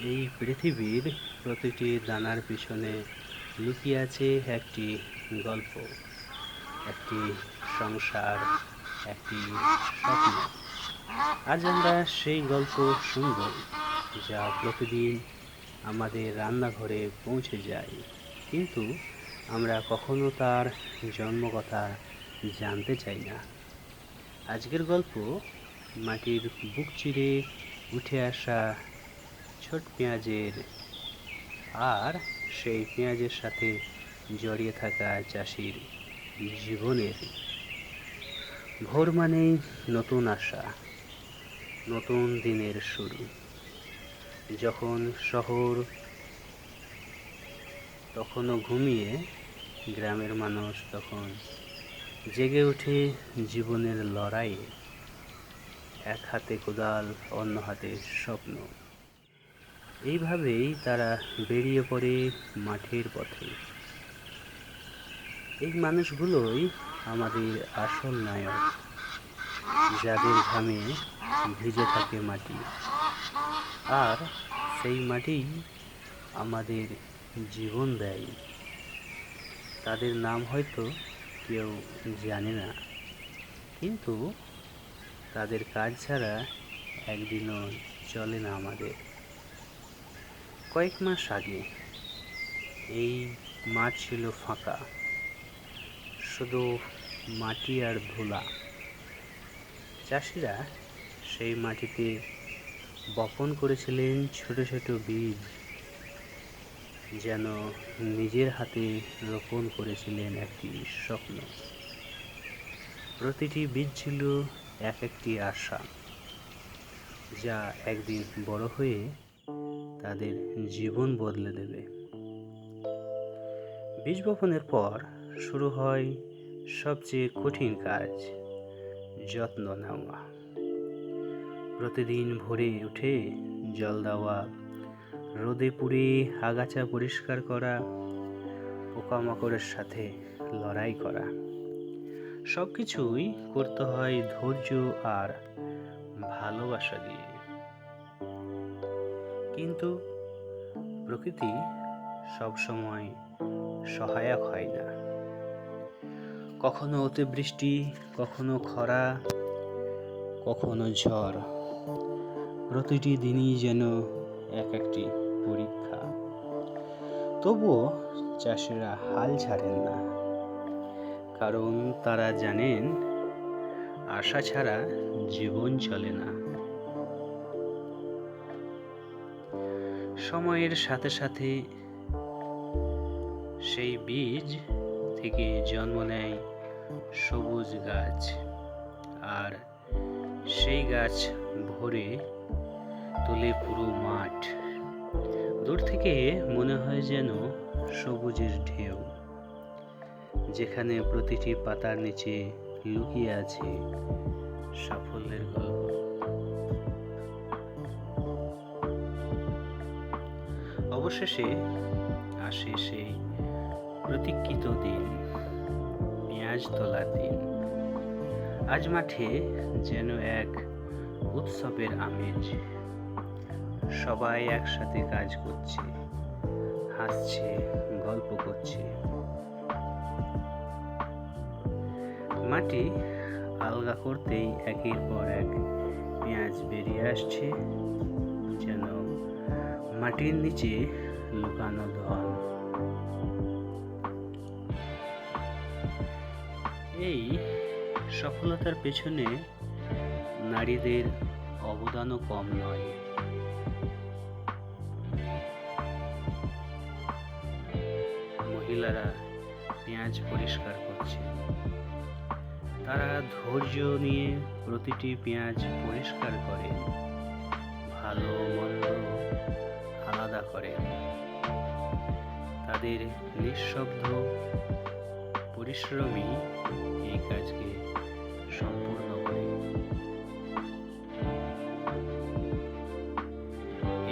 এই পৃথিবীর প্রতিটি দানার পিছনে লুকিয়ে আছে একটি গল্প, একটি সংসার, একটি স্বপ্ন। আজ আমরা সেই গল্প শুনব, যা প্রতিদিন আমাদের রান্নাঘরে পৌঁছে যায়, কিন্তু আমরা কখনো তার জন্মকথা জানতে চাই না। আজকের গল্প মাটির বুক চিরে উঠে আসা ছোট পেঁয়াজের, আর সেই পেঁয়াজের সাথে জড়িয়ে থাকা চাষির জীবনের। ভোর মানেই নতুন আশা, নতুন দিনের শুরু। যখন শহর তখনও ঘুমিয়ে, গ্রামের মানুষ তখন জেগে ওঠে জীবনের লড়াইয়ে, এক হাতে কোদাল, অন্য হাতে স্বপ্ন। এইভাবেই তারা বেরিয়ে পড়ে মাঠের পথে। এই মানুষগুলোই আমাদের আসল নায়ক, যাদের ঘামে ভিজে থাকে মাটি, আর সেই মাটিই আমাদের জীবন দেয়। তাদের নাম হয়তো কেউ জানে না, কিন্তু তাদের কাজ ছাড়া একদিনও চলে না আমাদের। কয়েক মাস আগে এই মাঠ ছিল ফাঁকা, শুধু মাটি আর ধুলা। চাষিরা সেই মাটিতে বপন করেছিলেন ছোট ছোট বীজ, যেন নিজের হাতে রোপণ করেছিলেন একটি স্বপ্ন। প্রতিটি বীজ ছিল এক একটি আশা, যা একদিন বড় হয়ে তাদের জীবন বদলে দেবে। বীজ বপনের পর শুরু হয় সবচেয়ে কঠিন কাজ, যত্ন নেওয়া। প্রতিদিন ভোরে উঠে জল দেওয়া, রোদে পুড়ে আগাছা পরিষ্কার করা, পোকামাকড়ের সাথে লড়াই করা। সব কিছুই করতে হয় ধৈর্য আর ভালোবাসা দিয়ে। কিন্তু প্রকৃতি সবসময় সহায়ক হয় না। কখনো অতিবৃষ্টি, কখনো খরা, কখনো ঝড়। প্রতিটি দিনই যেন এক একটি পরীক্ষা। তবুও চাষিরা হাল ছাড়েন না, কারণ তারা জানেন আশা ছাড়া জীবন চলে না। সময়ের সাথে সাথে সেই বীজ থেকে জন্ম নেয় সবুজ গাছ, আর সেই গাছ ভরে তোলে পুরো মাঠ। দূর থেকে মনে হয় যেন সবুজের ঢেউ, যেখানে প্রতিটি পাতার নিচে লুকিয়ে আছে সাফল্যের গল্প। অবশেষে আসে সেই প্রতীক্ষিত দিন, পেঁয়াজ তোলার দিন। আজ মাঠে যেন এক উৎসবের আমেজ। সবাই একসাথে কাজ করছে, হাসছে, গল্প করছে। মাটি আলগা করতেই একের পর এক পেঁয়াজ বেরিয়ে আসছে, যেন মাটির নিচে লুকানো ধন। এই সফলতার পেছনে নারীদের অবদানও কম নয়। মহিলারা পেঁয়াজ পরিষ্কার করছে, তারা ধৈর্য নিয়ে প্রতিটি পেঁয়াজ পরিষ্কার করে, ভালো মন্দ আলাদা করে। তাদের নিঃশব্দ পরিশ্রমই এই কাজকে সম্পূর্ণ করে।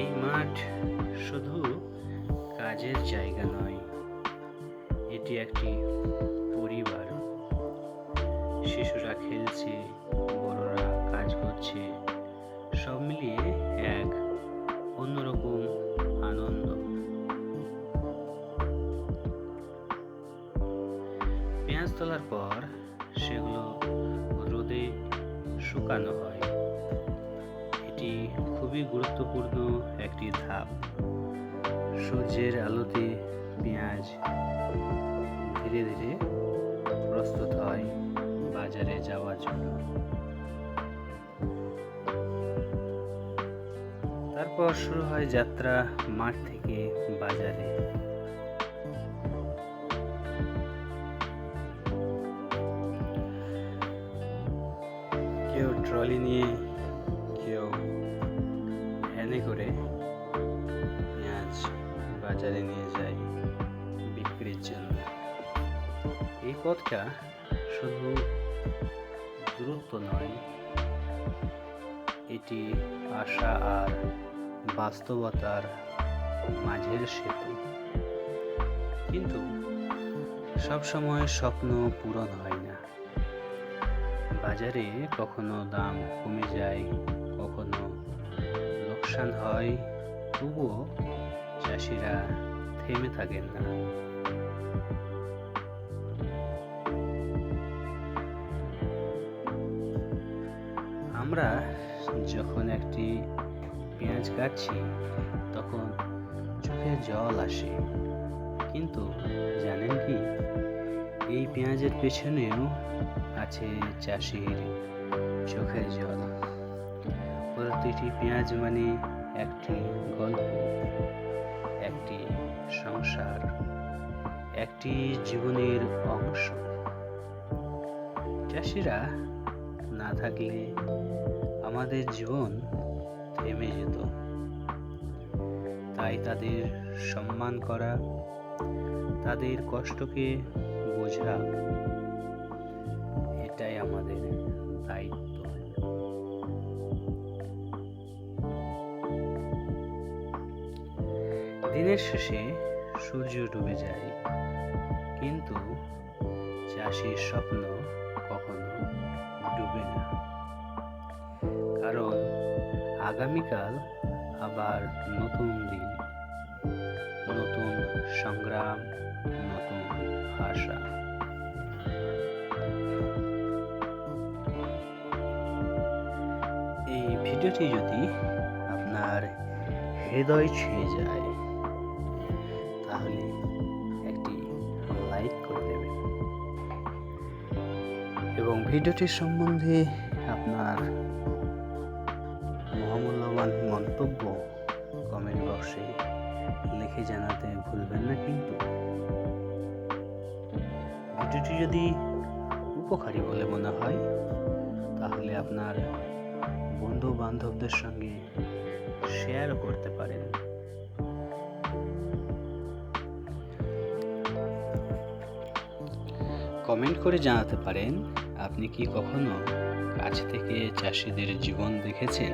এই মাঠ শুধু কাজের জায়গা নয়, এটি একটি পরিবার। শিশুরা খেলছে, বড়রা কাজ করছে, সব মিলিয়ে এক অন্যরকম তোলার পর সেগুলো রোদে শুকানো হয়। এটি খুবই গুরুত্বপূর্ণ একটি ধাপ। সূর্যের আলোতে পেঁয়াজ ধীরে ধীরে প্রস্তুত হয় বাজারে যাওয়ার জন্য। তারপর শুরু হয় যাত্রা মাঠ থেকে বাজারে। কেউ ট্রলি নিয়ে, কেউ ভ্যানে করে পেঁয়াজ বাজারে নিয়ে যায় বিক্রির জন্য। এই পথটা শুধু দূরত্ব নয়, এটি আশা আর বাস্তবতার মাঝের সেতু। কিন্তু সবসময় স্বপ্ন পূরণ হয় না। বাজারে কখনো দাম কমে যায়, কখনো লোকসান হয়, তবুও চাষিরা থেমে থাকেন না। আমরা যখন একটি পেঁয়াজ কাটছি তখন চোখে জল আসে, কিন্তু জানেন কি, এই পেঁয়াজের পেছনেও আছে চাষির চোখের জল। প্রতিটি পেঁয়াজ মানে একটি গল্প, একটি সংসার, একটি জীবনের অংশ। চাষিরা না থাকলে আমাদের জীবন থেমে যেত। তাই তাদের সম্মান করা, তাদের কষ্টকে বোঝা, এটাই আমাদের দায়িত্ব। দিনের শেষে সূর্য ডুবে যায়, কিন্তু চাষির স্বপ্ন কখনো ডুবে না। কারণ আগামীকাল আবার নতুন দিন, নতুন সংগ্রাম, নতুন আশা। এই ভিডিওটি যদি আপনার হৃদয় ছুঁয়ে যায় তাহলে একটি লাইক করে দেবেন এবং ভিডিওটির সম্বন্ধে আপনার মহামূল্যবান মন্তব্য কমেন্ট বক্সে লিখে জানাতে ভুলবেন না। কিন্তু ভিডিওটি যদি উপকারী বলে মনে হয় তাহলে আপনার বন্ধু বান্ধবদের সঙ্গে শেয়ার করতে পারেন। কমেন্ট করে জানাতে পারেন আপনি কি কখনো কাছ থেকে চাষিদের জীবন দেখেছেন?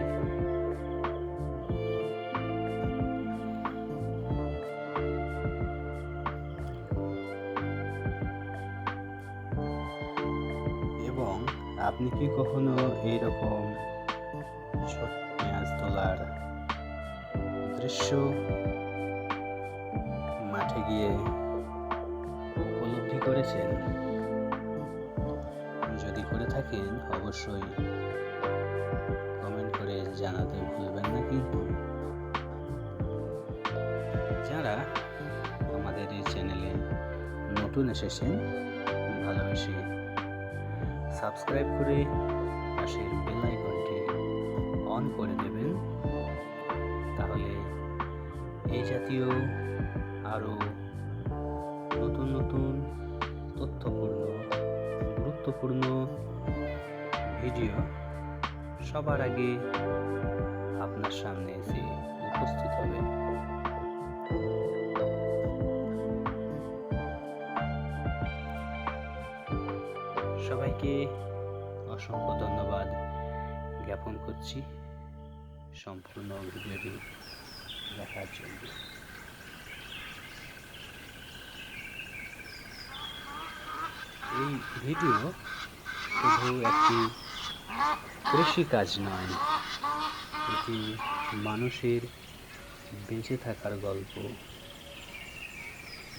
এবং আপনি কি কখনো এইরকম ছোট পেঁয়াজ তোলার দৃশ্য মাঠে গিয়ে উপলব্ধি করেছেন? যদি করে থাকেন অবশ্যই কমেন্ট করে জানাতে ভুলবেন না। কিন্তু যারা আমাদের এই চ্যানেলে নতুন এসেছেন, ভালোবেসে সাবস্ক্রাইব করে পাশের বেল আইকনটি অন করে দেবেন। তাহলে এই জাতীয় আরও নতুন নতুন তথ্যপূর্ণ, গুরুত্বপূর্ণ ভিডিও সবার আগে আপনার সামনে এসে উপস্থিত হবে। সবাইকে অসংখ্য ধন্যবাদ জ্ঞাপন করছি সম্পূর্ণ ভিডিওটি দেখার জন্য। এই ভিডিও শুধু একটি কৃষিকাজ নয়, এটি মানুষের বেঁচে থাকার গল্প,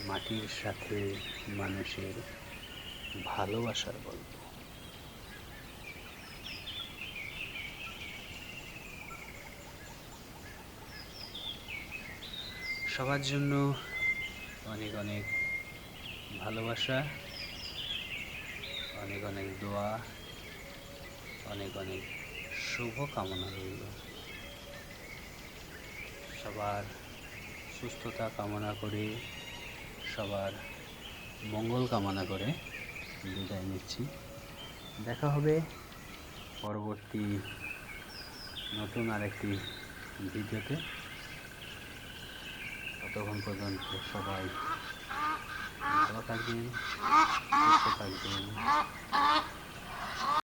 মাটির সাথে মানুষের ভালোবাসার গল্প। সবার জন্য অনেক অনেক ভালোবাসা, অনেক অনেক দোয়া, অনেক অনেক শুভ কামনা রইল। সবার সুস্থতা কামনা করে, সবার মঙ্গল কামনা করে বিদায় নিচ্ছি। দেখা হবে পরবর্তী নতুন আরেকটি ভিডিওতে। ততক্ষণ পর্যন্ত সবাই ভালো থাকবেন, সুস্থ থাকবেন।